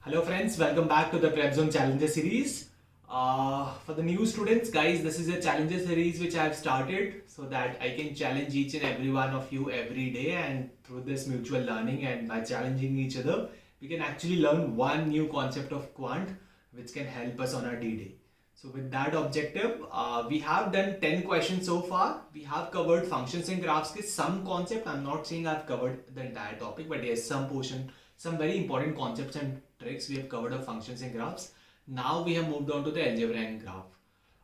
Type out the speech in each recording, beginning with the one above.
Hello friends, welcome back to the Prep Zone Challenges series. For the new students, guys, this is a challenges series which I have started so that I can challenge each and every one of you every day, and through this mutual learning and by challenging each other, we can actually learn one new concept of quant which can help us on our D-Day. So with that objective, we have done 10 questions so far. We have covered functions and graphs ke some concept. I'm not saying I've covered the entire topic, but yes, some portion, some very important concepts and tricks we have covered of functions and graphs. Now we have moved on to the algebra and graph.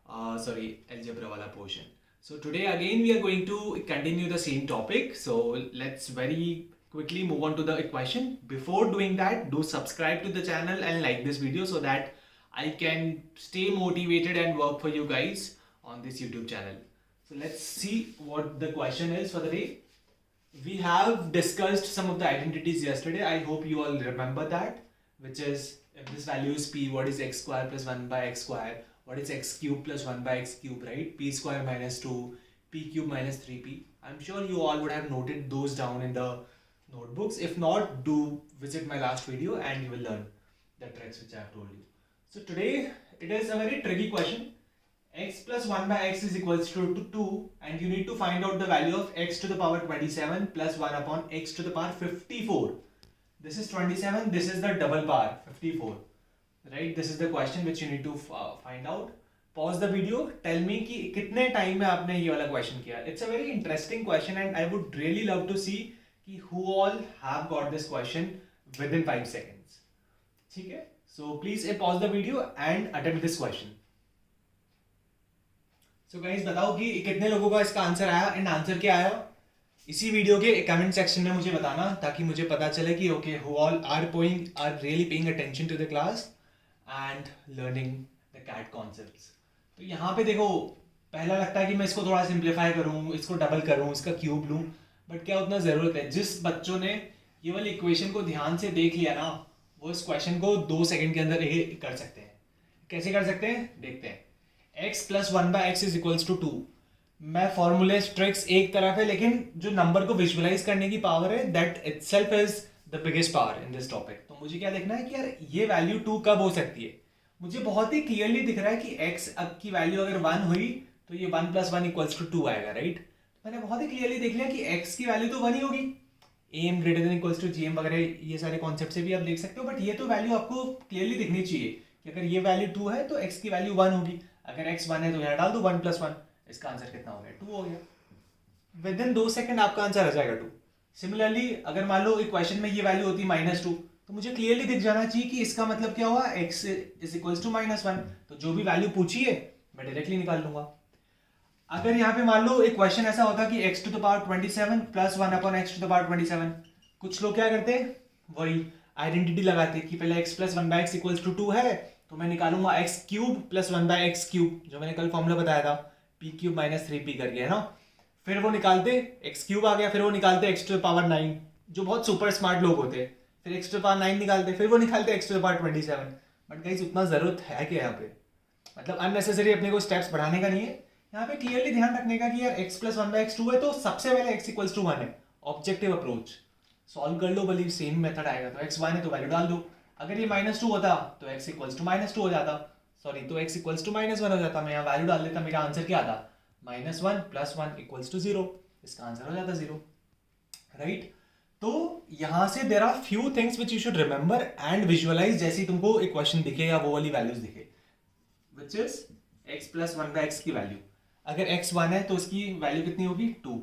Algebra wala portion. So today again we are going to continue the same topic. So let's very quickly move on to the equation. Before doing that, do subscribe to the channel and like this video so that I can stay motivated and work for you guys on this YouTube channel. So let's see what the question is for the day. We have discussed some of the identities yesterday. I hope you all remember that, which is if this value is p, what is x square plus 1 by x square? What is x cube plus 1 by x cube, right? P square minus 2, p cube minus 3p. I'm sure you all would have noted those down in the notebooks. If not, do visit my last video and you will learn the tricks which I have told you. So today it is a very tricky question. X plus 1 by x is equals to 2, and you need to find out the value of x to the power 27 plus 1 upon x to the power 54. This is 27, this is the double power 54, right? This is the question which you need to find out. Pause the video, tell me कि कितने time में आपने ये वाला question किया. It's a very interesting question and I would really love to see कि who all have got this question within 5 seconds. ठीक है? So please pause the video and attempt this question. So guys बताओ कि कितने लोगों का इसका answer आया एंड आंसर क्या आया. इसी वीडियो के कमेंट सेक्शन में मुझे बताना ताकि मुझे पता चले कि okay who all are really paying attention to the class and learning the CAT concepts. तो यहाँ पे देखो पहला लगता है कि मैं इसको थोड़ा सिंप्लीफाई करूँ, इसको डबल करूँ, इसका क्यूब लूँ, बट क्या उतना ज़रूरत है. जिस बच्चों ने ये वाली इक्वेशन को ध्यान से देख लिया ना, वो इस क्वेश्चन को 2 सेकेंड के अंदर कर सकते हैं. कैसे कर सकते हैं देखते हैं. x plus 1 by x is equals to 2. मैं फॉर्मूले ट्रिक्स एक तरफ है, लेकिन जो नंबर को विजुअलाइज करने की पावर है that itself is the biggest power in this topic. तो मुझे क्या देखना है कि यार ये वैल्यू 2 कब हो सकती है. मुझे बहुत ही क्लियरली दिख रहा है कि x अब की वैल्यू अगर 1 हुई तो ये 1 प्लस 1 इक्वल्स टू 2 आएगा, राइट. मैंने बहुत ही क्लियरली देख लिया कि x की वैल्यू तो 1 ही होगी. M greater than equals to GM वगैरह ये सारे कॉन्सेप्ट से भी आप देख सकते हो, बट ये तो वैल्यू आपको क्लियरली दिखनी चाहिए कि अगर ये वैल्यू 2 है तो x की वैल्यू 1 होगी. अगर x 1 है तो यहाँ डाल दो 1 प्लस 1. इसका आंसर कितना हो गया 2 हो गया. विद इन 2 सेकंड आपका आंसर आ जाएगा 2. सिमिलरली अगर मान लो इक्वेशन में ये वैल्यू होती -2 तो मुझे क्लियरली दिख जाना चाहिए कि इसका मतलब क्या हुआ x इज इक्वल्स टू -1. तो जो भी वैल्यू पूछी है मैं डायरेक्टली निकाल लूंगा. अगर यहाँ पे मान लो एक क्वेश्चन ऐसा होता कि x to the power 27 plus 1 upon x to the power 27, कुछ लोग क्या करते हैं वही आइडेंटिटी लगाते कि पहले x plus 1 by x equals to 2 है तो मैं निकालूंगा x cube plus 1 by x cube, जो मैंने कल फॉर्मूला बताया था p क्यूब माइनस 3p करके, है ना. फिर वो निकालते x क्यूब आ गया, फिर वो निकालते x टू द पावर 9, जो बहुत सुपर स्मार्ट लोग होते हैं. फिर x टू द पावर 9 निकालते, फिर वो निकालते x to the power 27. But guys उतना जरूरत है क्या यहाँ पे, मतलब अननेसेसरी अपने को स्टेप्स बढ़ाने का नहीं है. यहाँ पे क्लियरली ध्यान रखने का कि यार x प्लस 1 बाई एक्स 2 है तो सबसे पहले x इक्वल्स टू 1 है. ऑब्जेक्टिव अप्रोच सॉल्व कर लो, बल्कि सेम मेथड आएगा. तो x 1 है तो वैल्यू डाल दो. अगर ये -2 होता तो x इक्वल्स टू -2 हो जाता, सॉरी तो x इक्वल्स टू -1 हो जाता. मैं यहाँ वैल्यू डाल देता, मेरा आंसर क्या आता -1 प्लस 1 इक्वल्स टू 0. इसका आंसर हो जाता 0, राइट. तो यहाँ से there are few things which you should remember and visualise जैसे तुमको इक्वेशन दिखे या वो वाली वैल्यूज दिखे, which is x plus 1 by x की वैल्यू. अगर x 1 है तो उसकी वैल्यू कितनी होगी 2,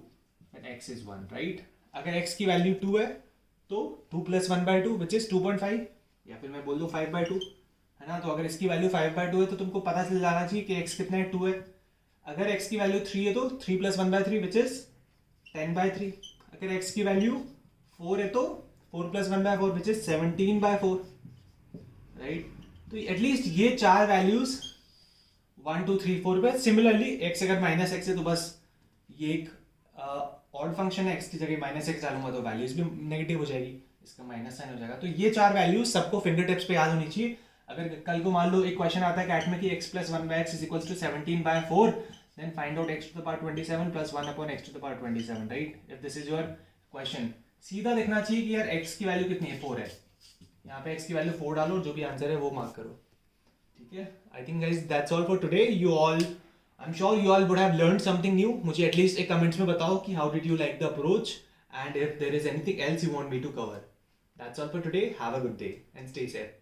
एंड x इज 1, राइट. अगर x की वैल्यू 2 है तो 2 प्लस 1 बाई 2 विच इज 2.5, या फिर मैं बोल दूं 5 बाई 2, है ना. तो अगर इसकी वैल्यू 5 बाई 2 है तो तुमको पता चल जाना चाहिए कि x कितना है 2 है. अगर x की वैल्यू 3 है तो 3 plus 1 by 3 which is 10 by 3. अगर x की वैल्यू 4 है तो 4 plus 1 by 4 which is 17 by 4, right. तो एटलीस्ट ये 4 वैल्यूज 1 2 3 4 पे. सिमिलरली x अगर -x है तो बस ये एक ऑड फंक्शन है, x की जगह -x डालूंगा तो वैल्यूज भी नेगेटिव हो जाएगी, इसका माइनस साइन हो जाएगा. तो ये 4 वैल्यूज सबको फिंगर टिप्स पे याद होनी चाहिए. अगर कल को मान लो एक क्वेश्चन आता है कैट में कि x plus 1 by x is equals to 17 by 4, then find out x to the power 27 plus 1 upon x to the power 27, right. If this is your question, सीधा देखना चाहिए कि यार x की वैल्यू कितनी है 4 है, यहाँ पे x की वैल्यू 4 डालो, जो भी आंसर है वो मार्क करो, ठीक है। I think guys that's all for today. You all, I am sure you all would have learned something new. मुझे एटलीस्ट एक कमेंट्स में बताओ कि how did you like the approach and if there is anything else you want me to cover. That's all for today. Have a good day and stay safe.